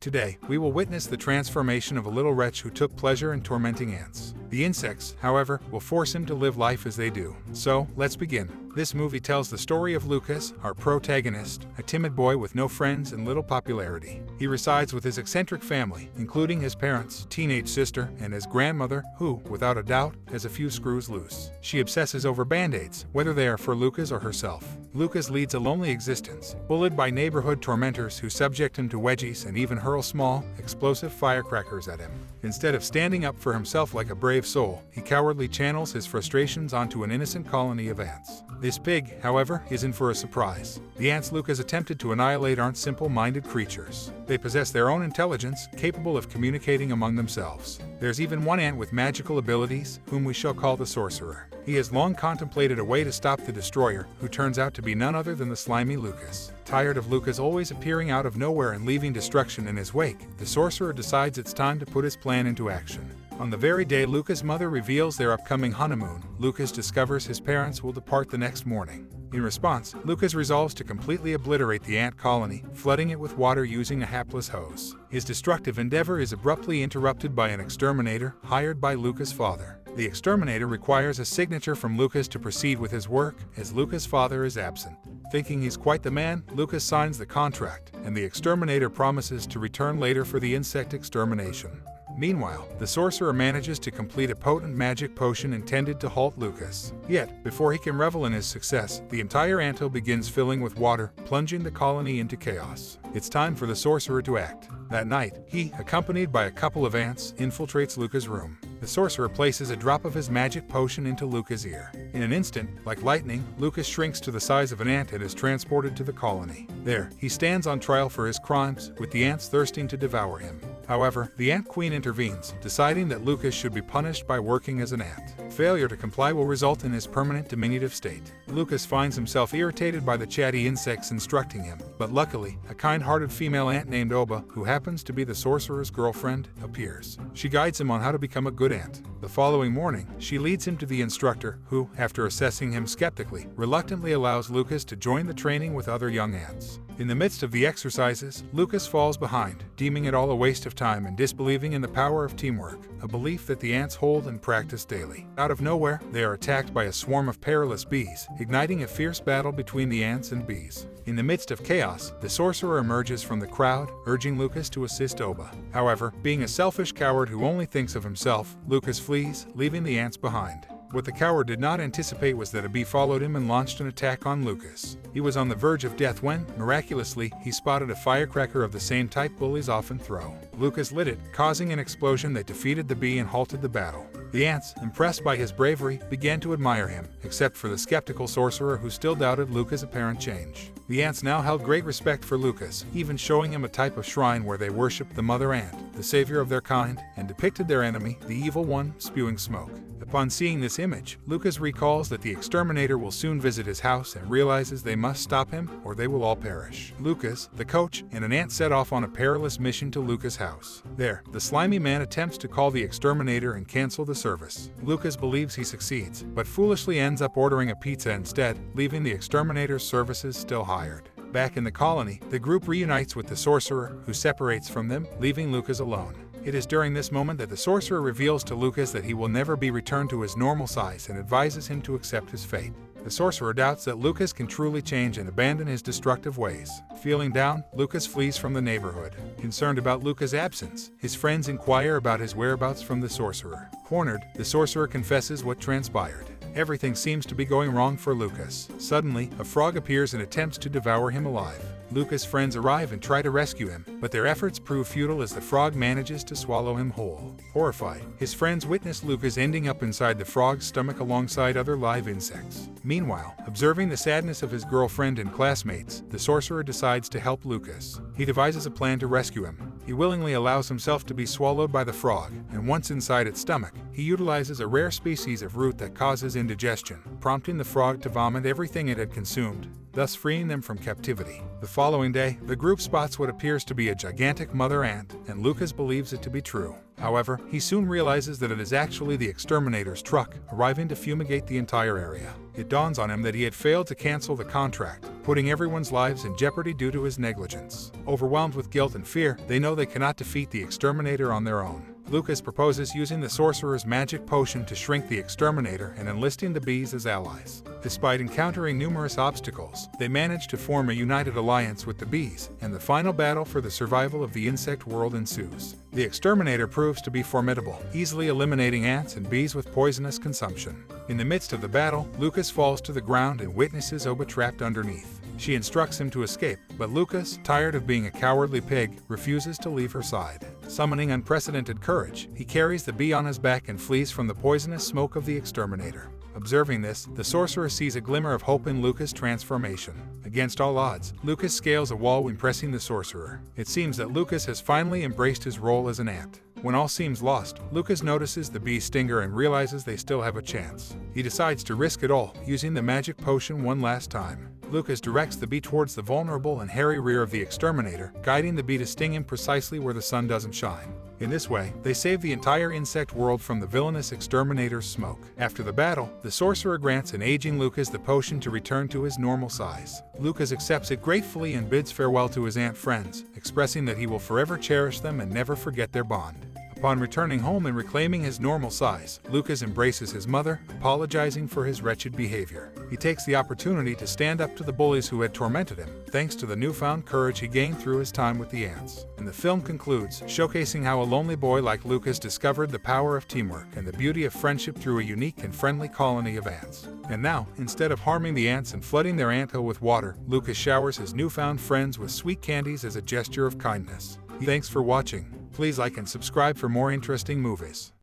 Today, we will witness the transformation of a little wretch who took pleasure in tormenting ants. The insects, however, will force him to live life as they do. So, let's begin. This movie tells the story of Lucas, our protagonist, a timid boy with no friends and little popularity. He resides with his eccentric family, including his parents, teenage sister, and his grandmother, who, without a doubt, has a few screws loose. She obsesses over band-aids, whether they are for Lucas or herself. Lucas leads a lonely existence, bullied by neighborhood tormentors who subject him to wedgies and even hurl small, explosive firecrackers at him. Instead of standing up for himself like a brave soul, he cowardly channels his frustrations onto an innocent colony of ants. This pig, however, is in for a surprise. The ants Lucas attempted to annihilate aren't simple-minded creatures. They possess their own intelligence, capable of communicating among themselves. There's even one ant with magical abilities, whom we shall call the sorcerer. He has long contemplated a way to stop the destroyer, who turns out to be none other than the slimy Lucas. Tired of Lucas always appearing out of nowhere and leaving destruction in his wake, the sorcerer decides it's time to put his plan into action. On the very day Lucas' mother reveals their upcoming honeymoon, Lucas discovers his parents will depart the next morning. In response, Lucas resolves to completely obliterate the ant colony, flooding it with water using a hapless hose. His destructive endeavor is abruptly interrupted by an exterminator hired by Lucas' father. The exterminator requires a signature from Lucas to proceed with his work, as Lucas' father is absent. Thinking he's quite the man, Lucas signs the contract, and the exterminator promises to return later for the insect extermination. Meanwhile, the sorcerer manages to complete a potent magic potion intended to halt Lucas. Yet, before he can revel in his success, the entire anthill begins filling with water, plunging the colony into chaos. It's time for the sorcerer to act. That night, he, accompanied by a couple of ants, infiltrates Lucas' room. The sorcerer places a drop of his magic potion into Lucas' ear. In an instant, like lightning, Lucas shrinks to the size of an ant and is transported to the colony. There, he stands on trial for his crimes, with the ants thirsting to devour him. However, the Ant Queen intervenes, deciding that Lucas should be punished by working as an ant. Failure to comply will result in his permanent diminutive state. Lucas finds himself irritated by the chatty insects instructing him, but luckily, a kind-hearted female ant named Oba, who happens to be the sorcerer's girlfriend, appears. She guides him on how to become a good ant. The following morning, she leads him to the instructor, who, after assessing him skeptically, reluctantly allows Lucas to join the training with other young ants. In the midst of the exercises, Lucas falls behind, deeming it all a waste of time and disbelieving in the power of teamwork, a belief that the ants hold and practice daily. Out of nowhere, they are attacked by a swarm of perilous bees, igniting a fierce battle between the ants and bees. In the midst of chaos, the sorcerer emerges from the crowd, urging Lucas to assist Oba. However, being a selfish coward who only thinks of himself, Lucas flees, leaving the ants behind. What the coward did not anticipate was that a bee followed him and launched an attack on Lucas. He was on the verge of death when, miraculously, he spotted a firecracker of the same type bullies often throw. Lucas lit it, causing an explosion that defeated the bee and halted the battle. The ants, impressed by his bravery, began to admire him, except for the skeptical sorcerer who still doubted Lucas' apparent change. The ants now held great respect for Lucas, even showing him a type of shrine where they worshipped the mother ant, the savior of their kind, and depicted their enemy, the evil one, spewing smoke. Upon seeing this image, Lucas recalls that the exterminator will soon visit his house and realizes they must stop him or they will all perish. Lucas, the coach, and an ant set off on a perilous mission to Lucas' house. There, the slimy man attempts to call the exterminator and cancel the service. Lucas believes he succeeds, but foolishly ends up ordering a pizza instead, leaving the exterminator's services still hired. Back in the colony, the group reunites with the sorcerer, who separates from them, leaving Lucas alone. It is during this moment that the sorcerer reveals to Lucas that he will never be returned to his normal size and advises him to accept his fate. The sorcerer doubts that Lucas can truly change and abandon his destructive ways. Feeling down, Lucas flees from the neighborhood. Concerned about Lucas' absence, his friends inquire about his whereabouts from the sorcerer. Cornered, the sorcerer confesses what transpired. Everything seems to be going wrong for Lucas. Suddenly, a frog appears and attempts to devour him alive. Lucas' friends arrive and try to rescue him, but their efforts prove futile as the frog manages to swallow him whole. Horrified, his friends witness Lucas ending up inside the frog's stomach alongside other live insects. Meanwhile, observing the sadness of his girlfriend and classmates, the sorcerer decides to help Lucas. He devises a plan to rescue him. He willingly allows himself to be swallowed by the frog, and once inside its stomach, he utilizes a rare species of root that causes indigestion, prompting the frog to vomit everything it had consumed. thus freeing them from captivity. The following day, the group spots what appears to be a gigantic mother ant, and Lucas believes it to be true. However, he soon realizes that it is actually the exterminator's truck, arriving to fumigate the entire area. It dawns on him that he had failed to cancel the contract, putting everyone's lives in jeopardy due to his negligence. Overwhelmed with guilt and fear, they know they cannot defeat the exterminator on their own. Lucas proposes using the sorcerer's magic potion to shrink the exterminator and enlisting the bees as allies. Despite encountering numerous obstacles, they manage to form a united alliance with the bees, and the final battle for the survival of the insect world ensues. The exterminator proves to be formidable, easily eliminating ants and bees with poisonous consumption. In the midst of the battle, Lucas falls to the ground and witnesses Oba trapped underneath. She instructs him to escape, but Lucas, tired of being a cowardly pig, refuses to leave her side. Summoning unprecedented courage, he carries the bee on his back and flees from the poisonous smoke of the exterminator. Observing this, the sorcerer sees a glimmer of hope in Lucas' transformation. Against all odds, Lucas scales a wall impressing the sorcerer. It seems that Lucas has finally embraced his role as an ant. When all seems lost, Lucas notices the bee's stinger and realizes they still have a chance. He decides to risk it all, using the magic potion one last time. Lucas directs the bee towards the vulnerable and hairy rear of the exterminator, guiding the bee to sting him precisely where the sun doesn't shine. In this way, they save the entire insect world from the villainous exterminator's smoke. After the battle, the sorcerer grants an aging Lucas the potion to return to his normal size. Lucas accepts it gratefully and bids farewell to his ant friends, expressing that he will forever cherish them and never forget their bond. Upon returning home and reclaiming his normal size, Lucas embraces his mother, apologizing for his wretched behavior. He takes the opportunity to stand up to the bullies who had tormented him, thanks to the newfound courage he gained through his time with the ants. And the film concludes, showcasing how a lonely boy like Lucas discovered the power of teamwork and the beauty of friendship through a unique and friendly colony of ants. And now, instead of harming the ants and flooding their anthill with water, Lucas showers his newfound friends with sweet candies as a gesture of kindness. Thanks for watching. Please like and subscribe for more interesting movies.